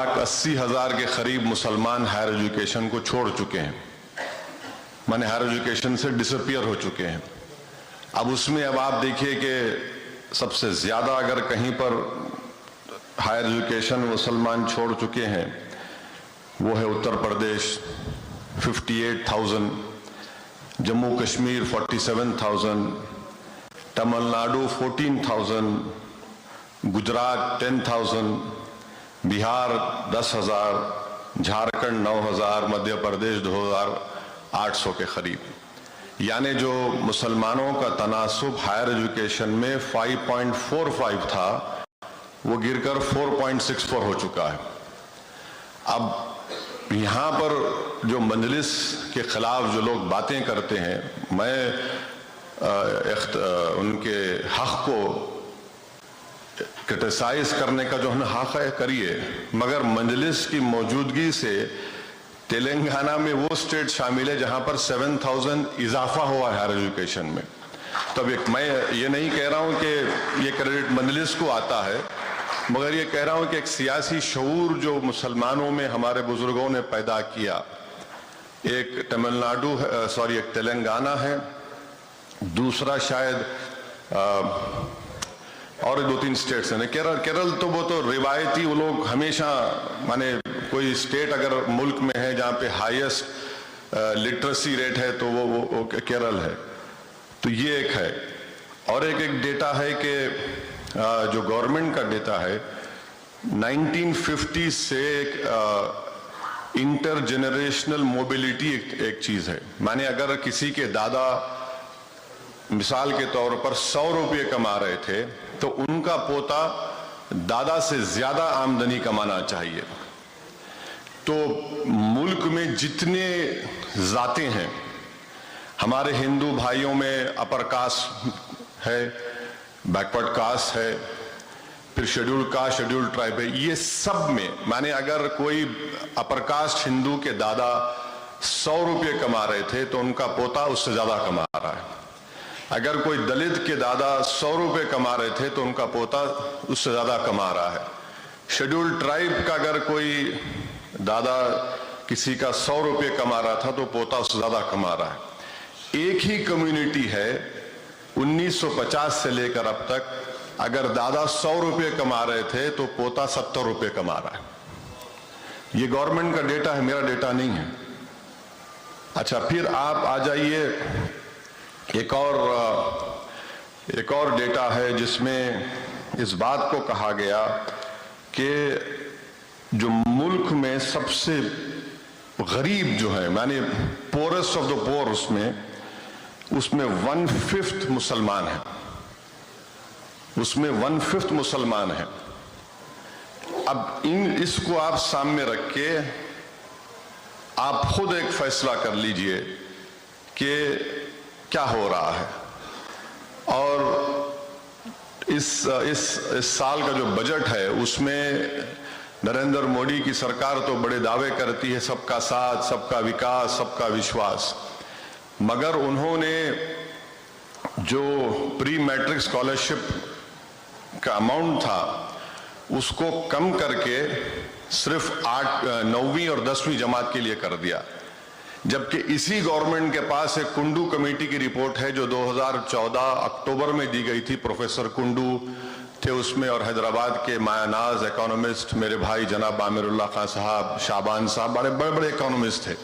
1,80,000 के करीब मुसलमान हायर एजुकेशन को छोड़ चुके हैं, माने हायर एजुकेशन से डिसअपियर हो चुके हैं। अब उसमें अब आप देखिए कि सबसे ज़्यादा अगर कहीं पर हायर एजुकेशन मुसलमान छोड़ चुके हैं वो है उत्तर प्रदेश 58,000, जम्मू कश्मीर 47,000, तमिलनाडु 14,000, गुजरात 10,000, बिहार 10,000, झारखंड 9,000, मध्य प्रदेश 2,800 के करीब। यानी जो मुसलमानों का तनासुब हायर एजुकेशन में 5.45 था वो गिरकर 4.64 हो चुका है। अब यहाँ पर जो मजलिस के खिलाफ जो लोग बातें करते हैं, मैं उनके हक को क्रिटिसाइज करने का जो हक है करिए, मगर मजलिस की मौजूदगी से तेलंगाना में वो स्टेट शामिल है जहां पर 7,000 इजाफा हुआ है हायर एजुकेशन में। तब मैं ये नहीं कह रहा हूं कि ये क्रेडिट मजलिस को आता है, मगर ये कह रहा हूं कि एक सियासी शऊर जो मुसलमानों में हमारे बुजुर्गों ने पैदा किया, एक तमिलनाडु सॉरी एक तेलंगाना है, दूसरा शायद और 2-3 स्टेट्स हैं। केरल तो वो तो रिवायती वो लोग हमेशा, माने कोई स्टेट अगर मुल्क में है जहाँ पे हाईएस्ट लिटरेसी रेट है तो वो केरल है। तो ये एक है। और एक डेटा है कि जो गवर्नमेंट का डेटा है 1950 से इंटर जनरेशनल मोबिलिटी एक चीज है। माने अगर किसी के दादा मिसाल के तौर पर 100 रुपये कमा रहे थे तो उनका पोता दादा से ज्यादा आमदनी कमाना चाहिए। तो मुल्क में जितने जातें हैं, हमारे हिंदू भाइयों में अपर कास्ट है, बैकवर्ड कास्ट है, फिर शेड्यूल कास्ट, शेड्यूल ट्राइब है, ये सब में माने अगर कोई अपर कास्ट हिंदू के दादा 100 रुपये कमा रहे थे तो उनका पोता उससे ज्यादा कमा रहा है। अगर कोई दलित के दादा 100 रुपये कमा रहे थे तो उनका पोता उससे ज्यादा कमा रहा है। शेड्यूल ट्राइब का अगर कोई दादा किसी का 100 रुपये कमा रहा था तो पोता उससे ज्यादा कमा रहा है। एक ही कम्युनिटी है 1950 से लेकर अब तक, अगर दादा 100 रुपये कमा रहे थे तो पोता 70 रुपये कमा रहा है। ये गवर्नमेंट का डेटा है, मेरा डेटा नहीं है। अच्छा, फिर आप आ जाइए, एक और डेटा है जिसमें इस बात को कहा गया कि जो मुल्क में सबसे गरीब जो है, माने पोरेस्ट ऑफ द पोर, उसमें 1/5 मुसलमान है, उसमें 1/5 मुसलमान है। अब इसको आप सामने रख के आप खुद एक फैसला कर लीजिए कि क्या हो रहा है। और इस साल का जो बजट है उसमें नरेंद्र मोदी की सरकार तो बड़े दावे करती है, सबका साथ, सबका विकास, सबका विश्वास, मगर उन्होंने जो प्री मैट्रिक स्कॉलरशिप का अमाउंट था उसको कम करके सिर्फ 9वीं और 10वीं जमात के लिए कर दिया। जबकि इसी गवर्नमेंट के पास एक कुंडू कमेटी की रिपोर्ट है जो 2014 अक्टूबर में दी गई थी। प्रोफेसर कुंडू थे उसमें, और हैदराबाद के मायानाज इकोनॉमिस्ट, मेरे भाई जनाब आमिरुल्लाह खान साहब, शाबान साहब, बड़े बड़े इकोनॉमिस्ट थे।